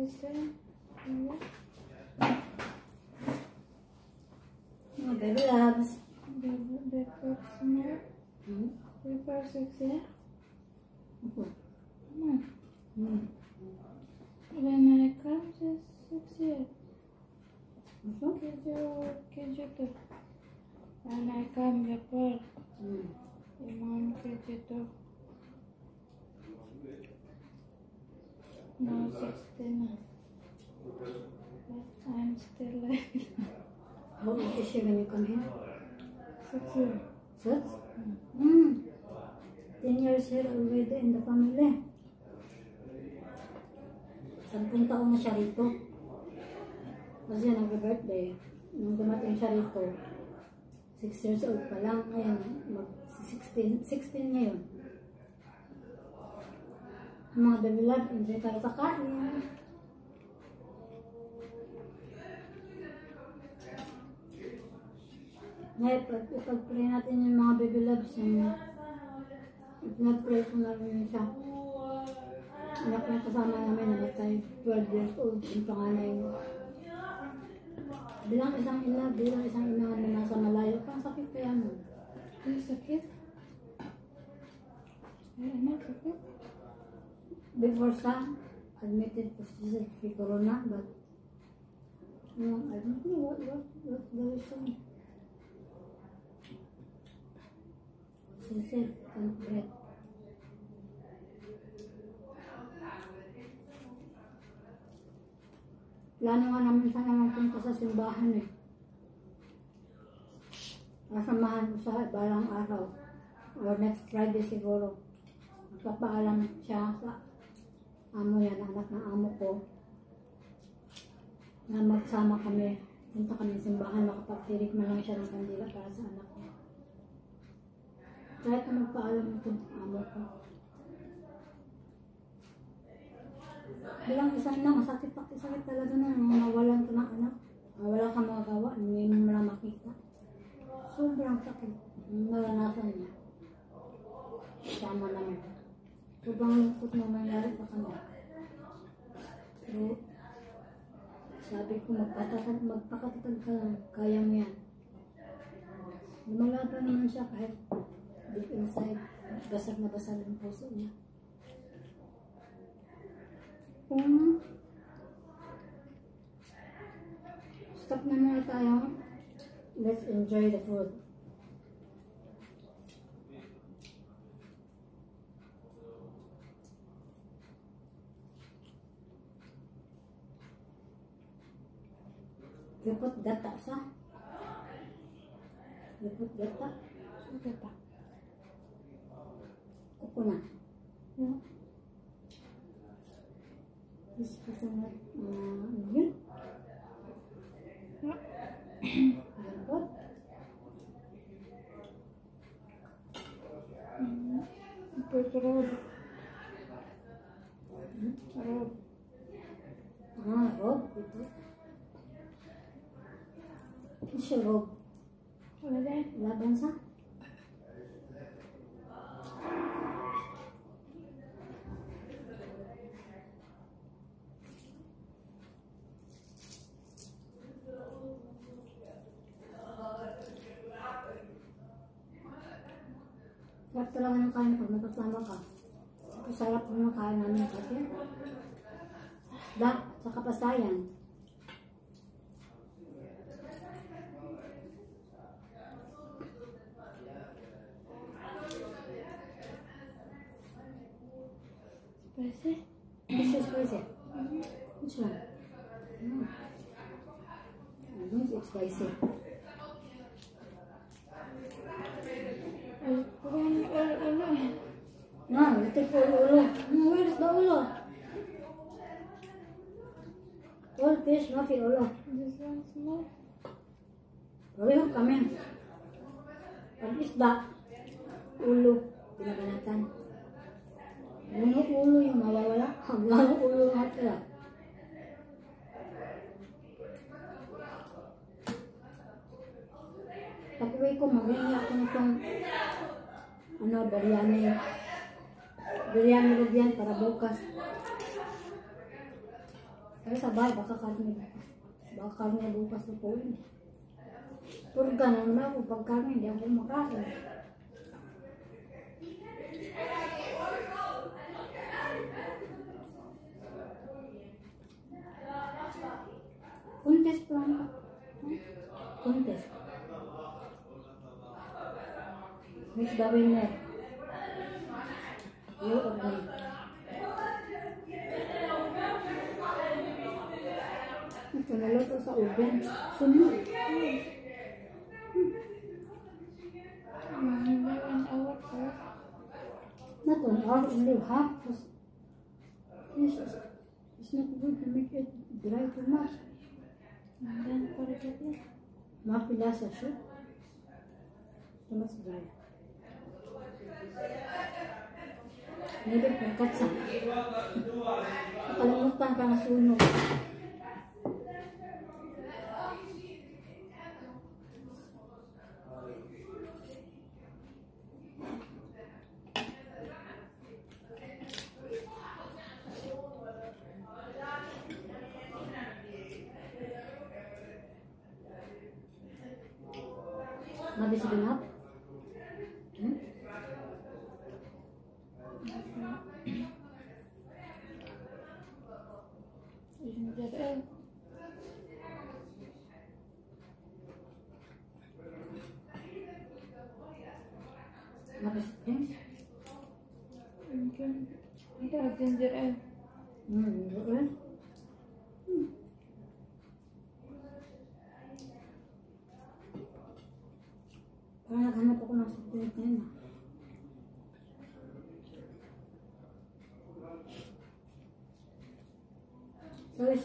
Mga baby loves. Paper 6 ya? When I come to 6 years. KJ2. When I come paper. Imam KJ2. Now 16. But I'm still like How old is she when you come here? 6 years. 6? 10 years here already in the family. 10 taon na siya rito. Kasi nag-birthday. Nung dumating siya rito, 6 years old pa lang. Ngayon, mag-16 ngayon. Ang mga dabilag, hindi tayo kakain. Ngayon, ipag-pray natin yung mga baby loves. Ipag-pray ko na rin siya. Anak na kasama namin, namatay 12 years old. Yung panganay mo. Bilang isang ina na nasa malayo, pang sakit kaya mo. Ay, sakit? Ay, anak, sakit? Before sa, admitted positive with corona, but I don't know what the reason. She said, can't breathe. Plano nga namin sana magpunta sa simbahan eh. Kasamahan ko sa balang araw. Or next Friday siguro. Magpapaalam siya sa amo yan, anak ng amo ko. Na magsama kami. Punta kami sa simbahan, makapagtirik man lang siya ng kandila para sa anak niya. Kahit na magpaalam ito amo ko. Bilang isang na, masakit talaga na mawalan ka ng anak. Wala kang magagawa, hindi mo lang makita. Sobrang sakit. Naranasan niya. Sama naman. Sobrang lungkot na mangyari sa kanya. Pero, sabi ko, magpakatatag ka lang. Kaya mo yan. Lumalaban naman siya kahit deep inside. Basag na basag ang puso niya. Stop na muna tayo. Let's enjoy the food. You put gata sa? You put gata? Gata. Coconut. Yeah. This coconut, yun? Airpot? Rob. Rob? Ito. Ito siya, Rob. Wala din. Laban sa? Sarap talaga ng kain pag magkasama ka. Sarap ng kain namin kasi sa kapasayan. Spicy? This is spicy. Which one? I don't think spicy. Ulo. No, you take ulo. Where is the ulo? All fish, no fish ulo. This one small. Pareho kami. Pag isda, ulo, pinabanatan. Ulo yung mawawala. Hanggang ulo nga pala. Pag-uwi ko, mag-uwi ako nitong biryani. Biryani rin yan para bukas. Pero sa bahay, baka karne bukas na po yun. Purga na naman ako, pag karne, hindi ako makain. Contest pa lang. Contest. Miss the winner. You or me? Ito naluto sa oven. Sunod. Maybe 1 hour first. Not 1 hour, only half. It's not good to make it dry too much. And then put it in. Mapilasa siya. Too much dry. Maybe perkatsa. Nakalimutan ka na sunog. Mabis ganap? Ginger ale. Mabis drinks? Ito, ginger ale. Doon. Parang naghanap ako ng supplement na yun.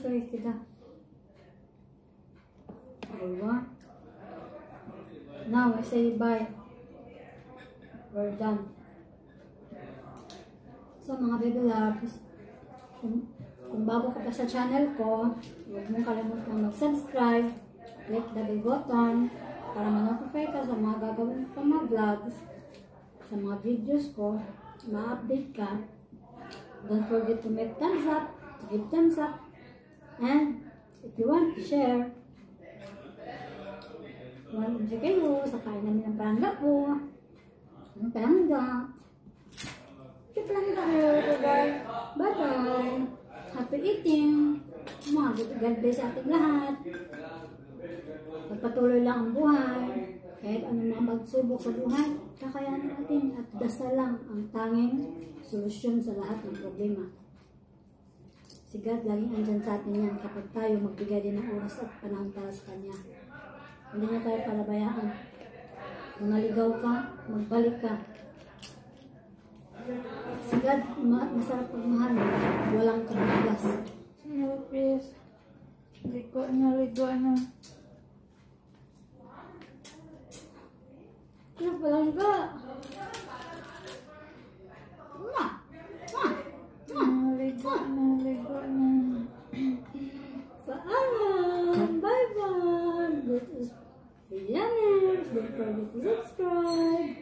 Sorry kita. Alright. Now I say bye. We're done. So mga baby loves, kung bago ka pa sa channel ko, huwag mong kalimutan mag-subscribe, click the bell button para ma-notify ka sa mga gagawin ko mga vlogs, sa mga videos ko, ma-update ka. Don't forget to make thumbs up, give thumbs up, and if you want to share, mag-enjoy kayo sa kain namin ng palangga po. Ang palangga. Yung palangga. Bye-bye. Happy eating. God bless sa ating lahat. Pagpatuloy lang ang buhay. Kahit anong mga magsubok sa buhay, kakayanin natin at dasal lang ang tanging solusyon sa lahat ng problema. Si God laging andyan sa atin yan kapag tayo magbigay din ng oras at panahon para sa Kanya. Hindi niya tayo palabayaan. Kung naligaw ka, magbalik ka. Si God, masarap pagmahal. Walang kabigas. No, please. Ligo na. Ano palangga? Ligo na. Paalam! Bye-bye! Good is Don't forget to subscribe.